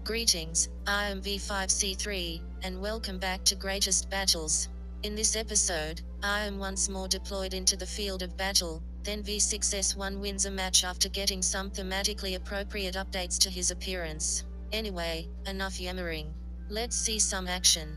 Greetings, I am V5C3, and welcome back to Greatest Battles. In this episode, I am once more deployed into the field of battle, then V6S1 wins a match after getting some thematically appropriate updates to his appearance. Anyway, enough yammering. Let's see some action.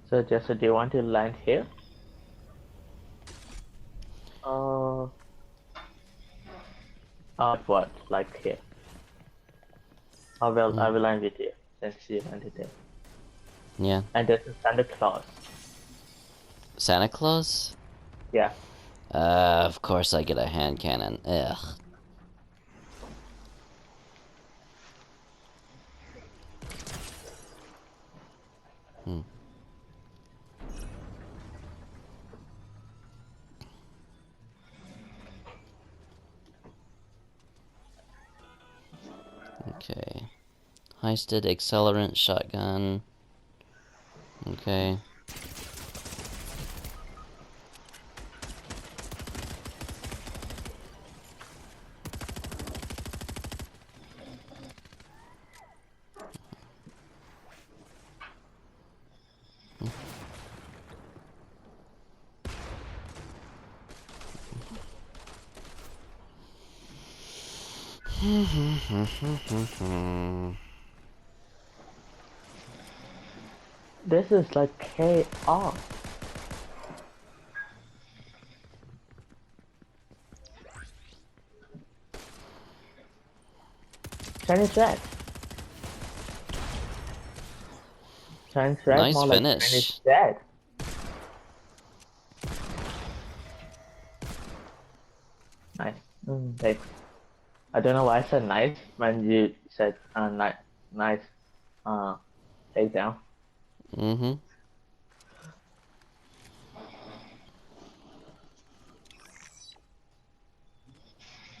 So Jesse, do you want to land here? What? Like here? Oh well, I will land with you since you landed there. Yeah. And there's a Santa Claus. Santa Claus? Yeah. Of course I get a hand cannon. Ugh. Okay. Heisted accelerant shotgun. Okay. This is like chaos. Chinese red. Chinese red, Nice more finish. like Chinese red. Nice. Thanks. I don't know why I said nice when you said nice takedown.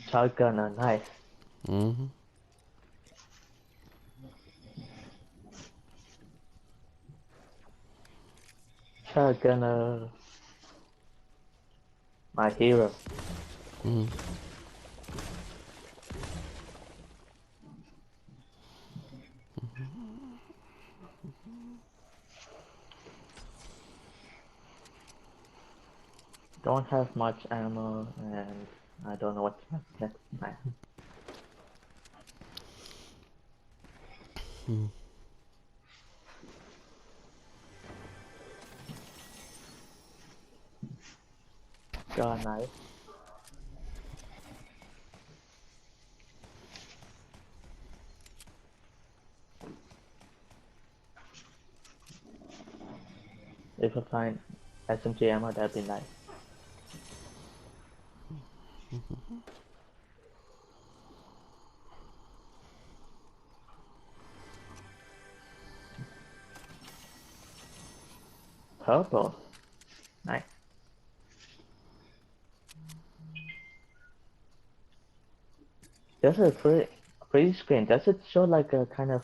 Shotgun, nice. Shotgun, my hero. Don't have much ammo, and I don't know what next time. Got nice. If I find SMG ammo, that'd be nice. Purple. Nice. There's a free screen. Does it show like a kind of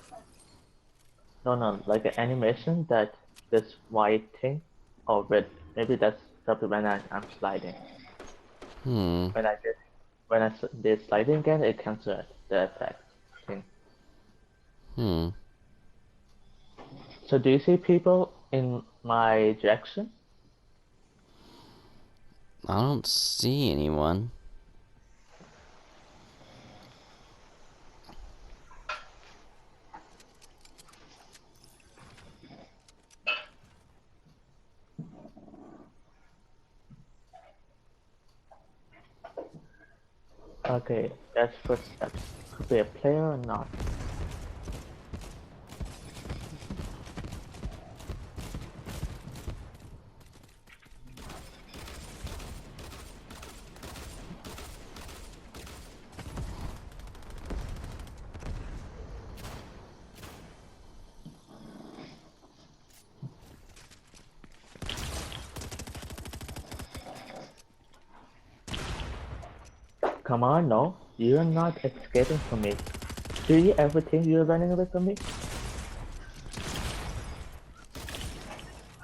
like an animation that this white thing? Or red? Maybe that's probably when I'm sliding. When I did sliding again, it cancels the effect thing. So do you see people in my direction? I don't see anyone. Okay, that's first step. Could be a player or not. come on, no. You're not escaping from me. Do you ever think you're running away from me?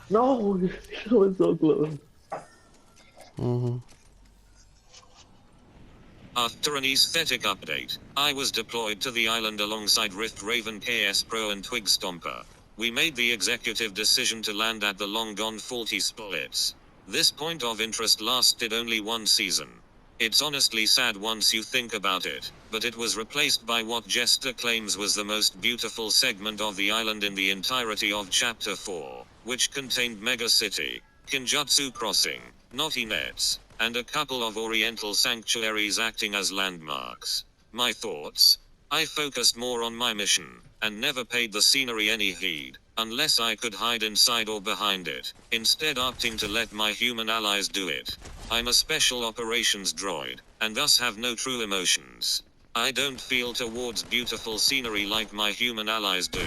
No! That was so close. After an aesthetic update, I was deployed to the island alongside Rift Raven KS Pro and Twig Stomper. We made the executive decision to land at the long-gone 40 splits. This point of interest lasted only one season. It's honestly sad once you think about it, but it was replaced by what Jester claims was the most beautiful segment of the island in the entirety of Chapter 4, which contained Mega City, Kinjutsu Crossing, Naughty Nets, and a couple of oriental sanctuaries acting as landmarks. My thoughts? I focused more on my mission, and never paid the scenery any heed, unless I could hide inside or behind it, instead opting to let my human allies do it. I'm a special operations droid, and thus have no true emotions. I don't feel towards beautiful scenery like my human allies do.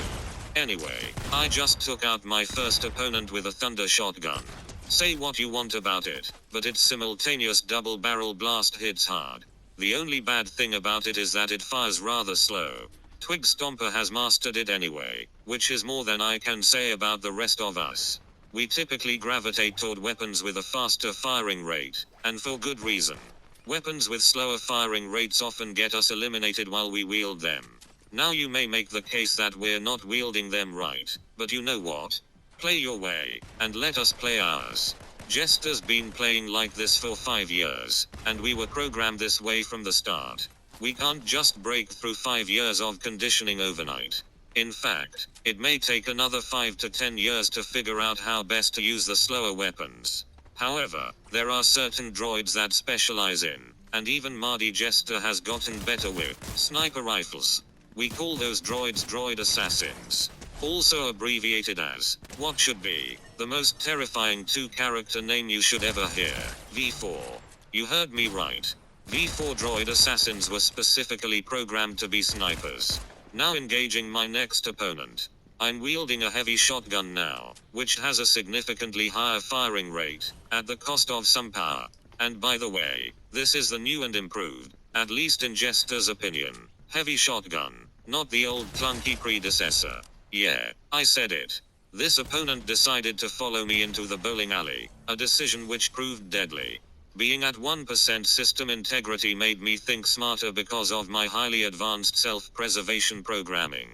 Anyway, I just took out my first opponent with a thunder shotgun. Say what you want about it, but its simultaneous double barrel blast hits hard. The only bad thing about it is that it fires rather slow. Twig Stomper has mastered it anyway, which is more than I can say about the rest of us. We typically gravitate toward weapons with a faster firing rate, and for good reason. Weapons with slower firing rates often get us eliminated while we wield them. Now you may make the case that we're not wielding them right, but you know what? Play your way, and let us play ours. Jester's been playing like this for 5 years, and we were programmed this way from the start. We can't just break through 5 years of conditioning overnight. In fact, it may take another 5 to 10 years to figure out how best to use the slower weapons. However, there are certain droids that specialize in, and even Mardi Jester has gotten better with, sniper rifles. We call those droids droid assassins. Also abbreviated as, what should be, the most terrifying 2-character name you should ever hear, V4. You heard me right. V4 droid assassins were specifically programmed to be snipers. Now engaging my next opponent. I'm wielding a heavy shotgun now, which has a significantly higher firing rate, at the cost of some power. And by the way, this is the new and improved, at least in Jester's opinion, heavy shotgun, not the old clunky predecessor. Yeah, I said it. This opponent decided to follow me into the bowling alley, a decision which proved deadly. Being at 1% system integrity made me think smarter because of my highly advanced self-preservation programming.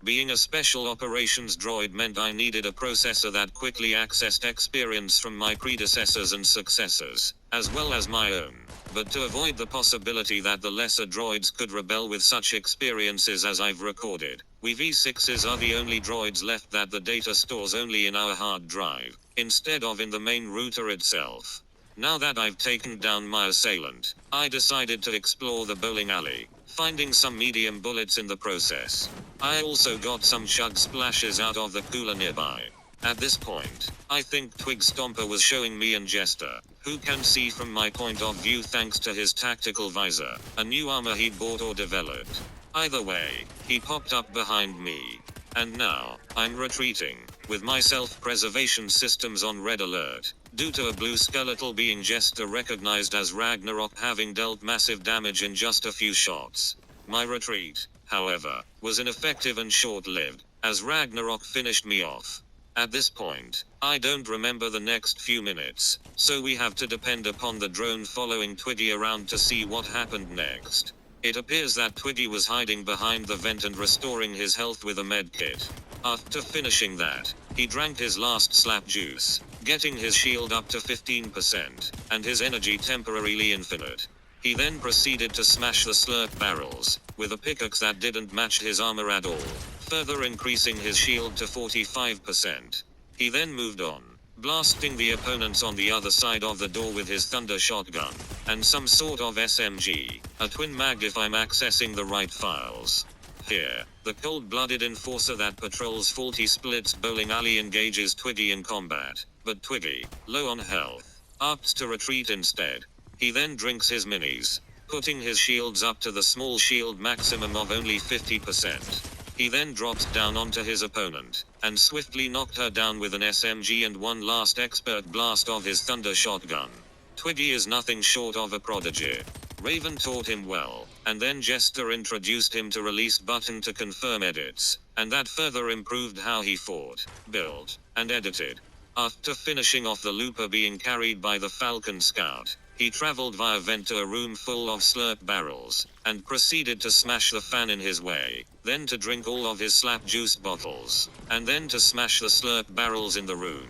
Being a special operations droid meant I needed a processor that quickly accessed experience from my predecessors and successors, as well as my own. But to avoid the possibility that the lesser droids could rebel with such experiences as I've recorded, we V6s are the only droids left that the data stores only in our hard drive, instead of in the main router itself. Now that I've taken down my assailant, I decided to explore the bowling alley, finding some medium bullets in the process. I also got some chug splashes out of the cooler nearby. At this point, I think Twig Stomper was showing me and Jester, who can see from my point of view thanks to his tactical visor, a new armor he'd bought or developed. Either way, he popped up behind me. And now, I'm retreating, with my self-preservation systems on red alert, due to a blue skeletal being Jester recognized as Ragnarok having dealt massive damage in just a few shots. My retreat, however, was ineffective and short-lived, as Ragnarok finished me off. At this point, I don't remember the next few minutes, so we have to depend upon the drone following Twiggy around to see what happened next. It appears that Twiggy was hiding behind the vent and restoring his health with a medkit. After finishing that, he drank his last slap juice, getting his shield up to 15%, and his energy temporarily infinite. He then proceeded to smash the slurp barrels, with a pickaxe that didn't match his armor at all, further increasing his shield to 45%. He then moved on, blasting the opponents on the other side of the door with his thunder shotgun, and some sort of SMG, a twin mag if I'm accessing the right files. Here, the cold-blooded enforcer that patrols 40 splits bowling alley engages Twiggy in combat, but Twiggy, low on health, opts to retreat instead. He then drinks his minis, putting his shields up to the small shield maximum of only 50%. He then drops down onto his opponent, and swiftly knocked her down with an SMG and one last expert blast of his thunder shotgun. Twiggy is nothing short of a prodigy. Raven taught him well, and then Jester introduced him to release button to confirm edits, and that further improved how he fought, built, and edited. After finishing off the looper being carried by the Falcon Scout, he traveled via vent to a room full of slurp barrels, and proceeded to smash the fan in his way, then to drink all of his slap juice bottles, and then to smash the slurp barrels in the room.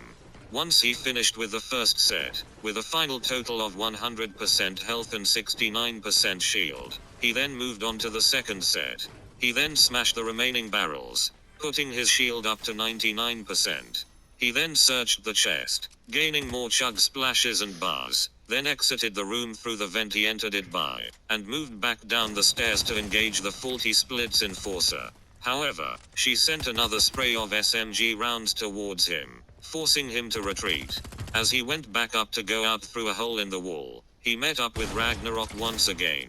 Once he finished with the first set, with a final total of 100% health and 69% shield, he then moved on to the second set. He then smashed the remaining barrels, putting his shield up to 99%. He then searched the chest, gaining more chug splashes and bars, then exited the room through the vent he entered it by, and moved back down the stairs to engage the faulty splits enforcer. However, she sent another spray of SMG rounds towards him, forcing him to retreat. As he went back up to go out through a hole in the wall, he met up with Ragnarok once again.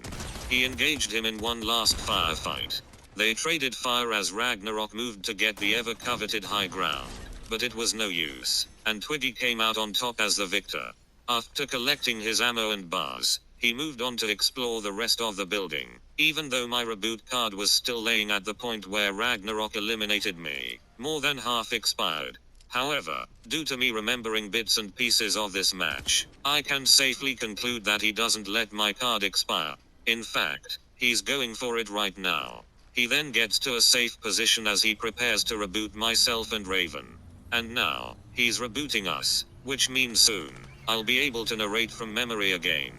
He engaged him in one last firefight. They traded fire as Ragnarok moved to get the ever-coveted high ground, but it was no use, and Twiggy came out on top as the victor. After collecting his ammo and bars, he moved on to explore the rest of the building, even though my reboot card was still laying at the point where Ragnarok eliminated me. More than half expired. However, due to me remembering bits and pieces of this match, I can safely conclude that he doesn't let my card expire. In fact, he's going for it right now. He then gets to a safe position as he prepares to reboot myself and Raven. And now, he's rebooting us, which means soon, I'll be able to narrate from memory again.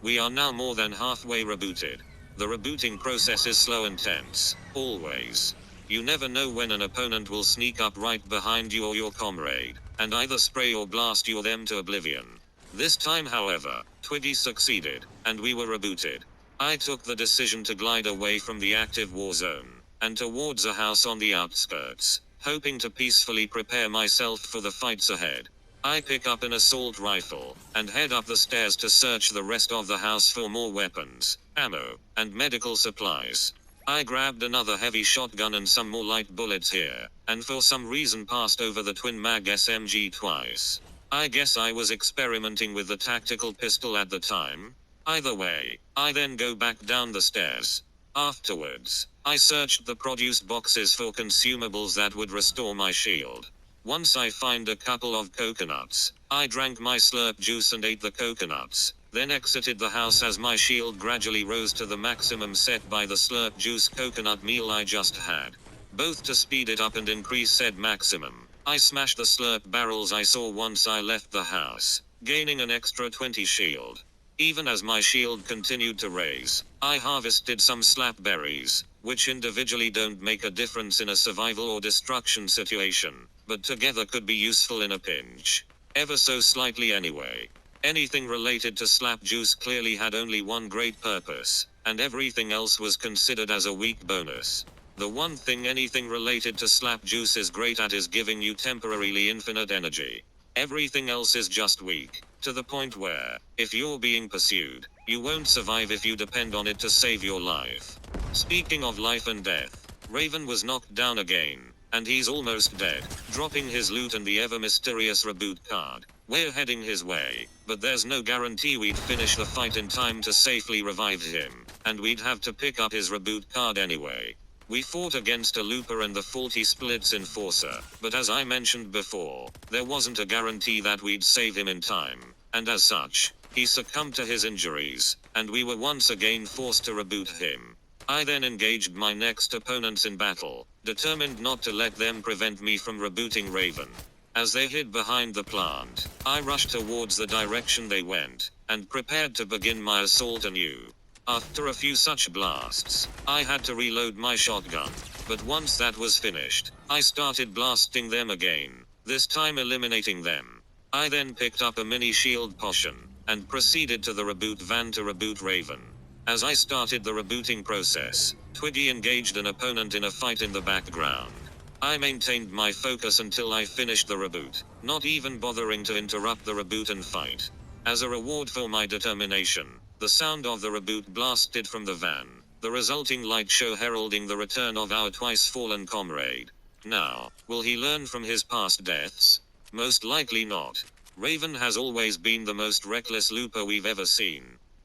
We are now more than halfway rebooted. The rebooting process is slow and tense, always. You never know when an opponent will sneak up right behind you or your comrade, and either spray or blast you or them to oblivion. This time, however, Twiggy succeeded, and we were rebooted. I took the decision to glide away from the active war zone, and towards a house on the outskirts, hoping to peacefully prepare myself for the fights ahead. I pick up an assault rifle, and head up the stairs to search the rest of the house for more weapons, ammo, and medical supplies. I grabbed another heavy shotgun and some more light bullets here, and for some reason passed over the twin mag SMG twice. I guess I was experimenting with the tactical pistol at the time. Either way, I then go back down the stairs. Afterwards, I searched the produce boxes for consumables that would restore my shield. Once I find a couple of coconuts, I drank my slurp juice and ate the coconuts, then exited the house as my shield gradually rose to the maximum set by the slurp juice coconut meal I just had. Both to speed it up and increase said maximum, I smashed the slurp barrels I saw once I left the house, gaining an extra 20 shield. Even as my shield continued to raise, I harvested some slap berries, which individually don't make a difference in a survival or destruction situation, but together could be useful in a pinch. Ever so slightly anyway. Anything related to slap juice clearly had only one great purpose, and everything else was considered as a weak bonus. The one thing anything related to slap juice is great at is giving you temporarily infinite energy. Everything else is just weak, to the point where, if you're being pursued, you won't survive if you depend on it to save your life. Speaking of life and death, Raven was knocked down again, and he's almost dead, dropping his loot and the ever mysterious reboot card. We're heading his way, but there's no guarantee we'd finish the fight in time to safely revive him, and we'd have to pick up his reboot card anyway. We fought against a looper and the faulty splits enforcer, but as I mentioned before, there wasn't a guarantee that we'd save him in time, and as such, he succumbed to his injuries, and we were once again forced to reboot him. I then engaged my next opponents in battle, determined not to let them prevent me from rebooting Raven. As they hid behind the plant, I rushed towards the direction they went, and prepared to begin my assault anew. After a few such blasts, I had to reload my shotgun, but once that was finished, I started blasting them again, this time eliminating them. I then picked up a mini shield potion, and proceeded to the reboot van to reboot Raven. As I started the rebooting process, Twiggy engaged an opponent in a fight in the background. I maintained my focus until I finished the reboot, not even bothering to interrupt the reboot and fight. As a reward for my determination, the sound of the reboot blasted from the van, the resulting light show heralding the return of our twice-fallen comrade. Now, will he learn from his past deaths? Most likely not. Raven has always been the most reckless looper we've ever seen.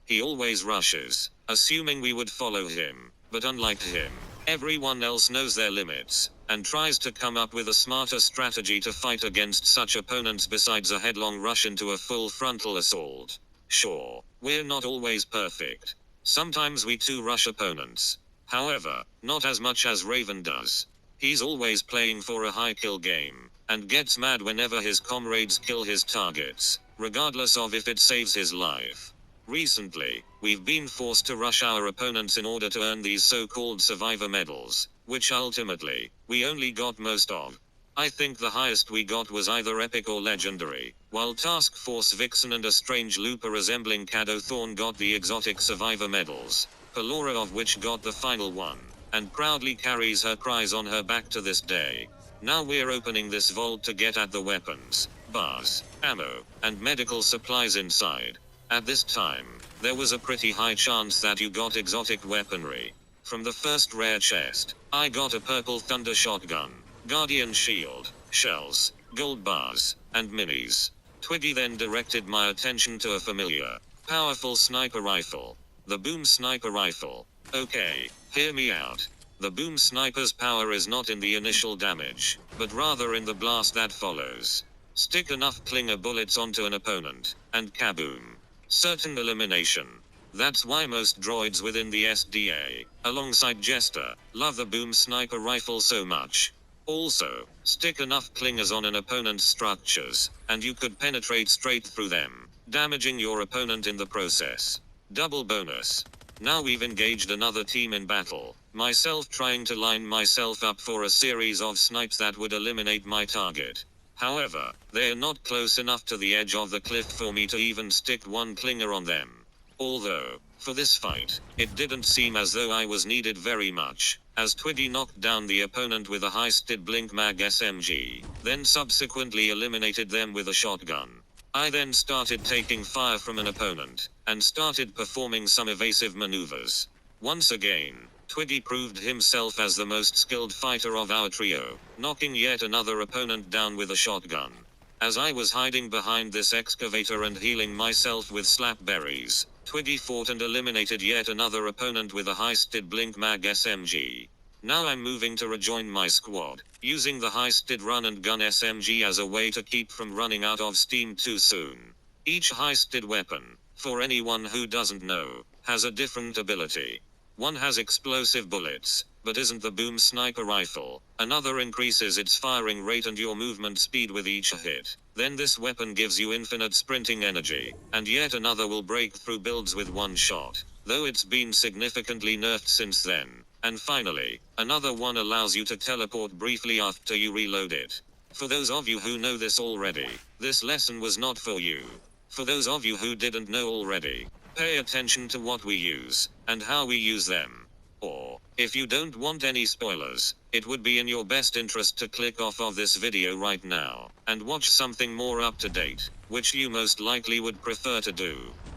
He always rushes, assuming we would follow him, but unlike him, everyone else knows their limits, and tries to come up with a smarter strategy to fight against such opponents besides a headlong rush into a full frontal assault. Sure, we're not always perfect. Sometimes we too rush opponents. However, not as much as Raven does. He's always playing for a high kill game, and gets mad whenever his comrades kill his targets, regardless of if it saves his life. Recently, we've been forced to rush our opponents in order to earn these so-called survivor medals, which ultimately, we only got most of. I think the highest we got was either epic or legendary, while Task Force Vixen and a strange looper resembling Caddo Thorn got the exotic survivor medals, Pelora of which got the final one, and proudly carries her cries on her back to this day. Now we're opening this vault to get at the weapons, bars, ammo, and medical supplies inside. At this time, there was a pretty high chance that you got exotic weaponry. From the first rare chest, I got a purple thunder shotgun, guardian shield, shells, gold bars, and minis. Twiggy then directed my attention to a familiar, powerful sniper rifle. The boom sniper rifle. Okay, hear me out. The boom sniper's power is not in the initial damage, but rather in the blast that follows. Stick enough clinger bullets onto an opponent, and kaboom. Certain elimination. That's why most droids within the SDA, alongside Jester, love the boom sniper rifle so much. Also, stick enough clingers on an opponent's structures, and you could penetrate straight through them, damaging your opponent in the process. Double bonus. Now we've engaged another team in battle, myself trying to line myself up for a series of snipes that would eliminate my target. However, they're not close enough to the edge of the cliff for me to even stick one clinger on them. Although, for this fight, it didn't seem as though I was needed very much, as Twiggy knocked down the opponent with a high-stid blink mag SMG, then subsequently eliminated them with a shotgun. I then started taking fire from an opponent, and started performing some evasive maneuvers. Once again, Twiggy proved himself as the most skilled fighter of our trio, knocking yet another opponent down with a shotgun. As I was hiding behind this excavator and healing myself with slap berries, Twiggy fought and eliminated yet another opponent with a high-stid blink mag SMG. Now I'm moving to rejoin my squad, using the high-stid run and gun SMG as a way to keep from running out of steam too soon. Each high-stid weapon, for anyone who doesn't know, has a different ability. One has explosive bullets, but isn't the boom sniper rifle. Another increases its firing rate and your movement speed with each hit. Then this weapon gives you infinite sprinting energy, and yet another will break through builds with one shot, though it's been significantly nerfed since then. And finally, another one allows you to teleport briefly after you reload it. For those of you who know this already, this lesson was not for you. For those of you who didn't know already, pay attention to what we use, and how we use them. Or, if you don't want any spoilers, it would be in your best interest to click off of this video right now, and watch something more up to date, which you most likely would prefer to do.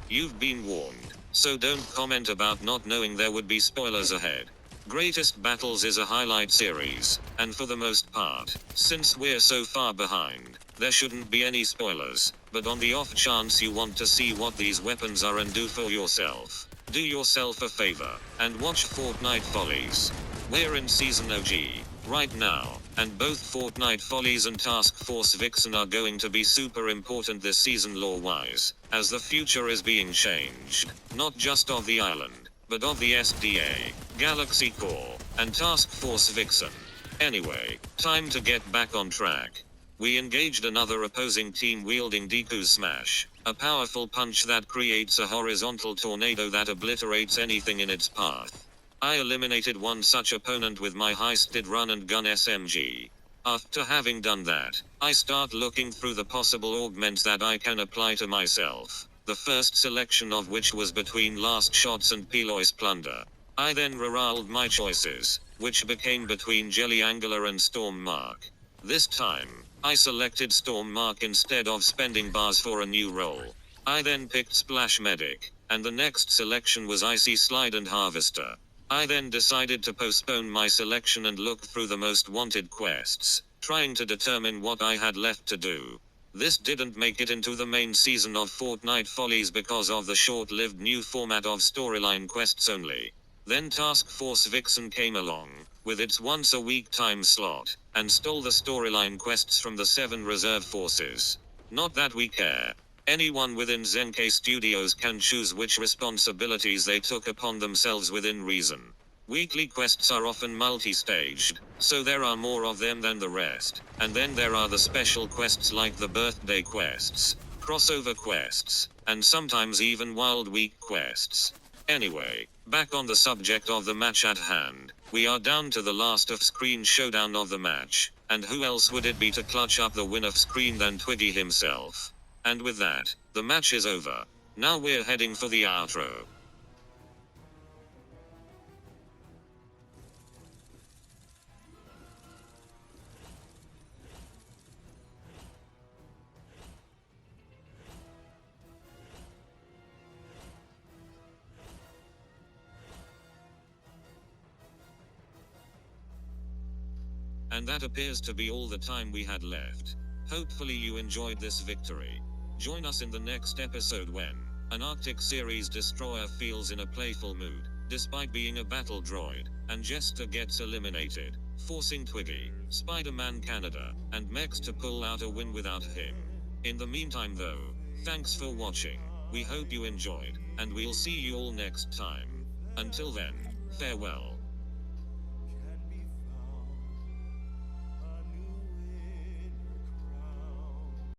You've been warned, so don't comment about not knowing there would be spoilers ahead. Greatest Battles is a highlight series, and for the most part, since we're so far behind, there shouldn't be any spoilers, but on the off chance you want to see what these weapons are and do for yourself, do yourself a favor, and watch Fortnite Follies. We're in Season OG, right now, and both Fortnite Follies and Task Force Vixen are going to be super important this season lore-wise, as the future is being changed, not just of the island, but of the SDA, Galaxy Core, and Task Force Vixen. Anyway, time to get back on track. We engaged another opposing team wielding Deku's Smash, a powerful punch that creates a horizontal tornado that obliterates anything in its path. I eliminated one such opponent with my high-stid run and gun SMG. After having done that, I start looking through the possible augments that I can apply to myself, the first selection of which was between Last Shots and Pelois Plunder. I then rerolled my choices, which became between Jelly Angler and Storm Mark. This time, I selected Storm Mark instead of spending bars for a new role. I then picked Splash Medic, and the next selection was Icy Slide and Harvester. I then decided to postpone my selection and look through the Most Wanted quests, trying to determine what I had left to do. This didn't make it into the main season of Fortnite Follies because of the short-lived new format of storyline quests only. Then Task Force Vixen came along, with its once-a-week time slot, and stole the storyline quests from the 7 reserve forces. Not that we care. Anyone within Zenkai Studios can choose which responsibilities they took upon themselves within reason. Weekly quests are often multi-staged, so there are more of them than the rest, and then there are the special quests like the birthday quests, crossover quests, and sometimes even Wild Week quests. Anyway, back on the subject of the match at hand, we are down to the last off-screen showdown of the match, and who else would it be to clutch up the win off-screen than Twiggy himself? And with that, the match is over. Now we're heading for the outro. And that appears to be all the time we had left. Hopefully you enjoyed this victory. Join us in the next episode when an Arctic series destroyer feels in a playful mood, despite being a battle droid, and Jester gets eliminated, forcing Twiggy, Spider-Man Canada, and Mex to pull out a win without him. In the meantime though, thanks for watching, we hope you enjoyed, and we'll see you all next time. Until then, farewell.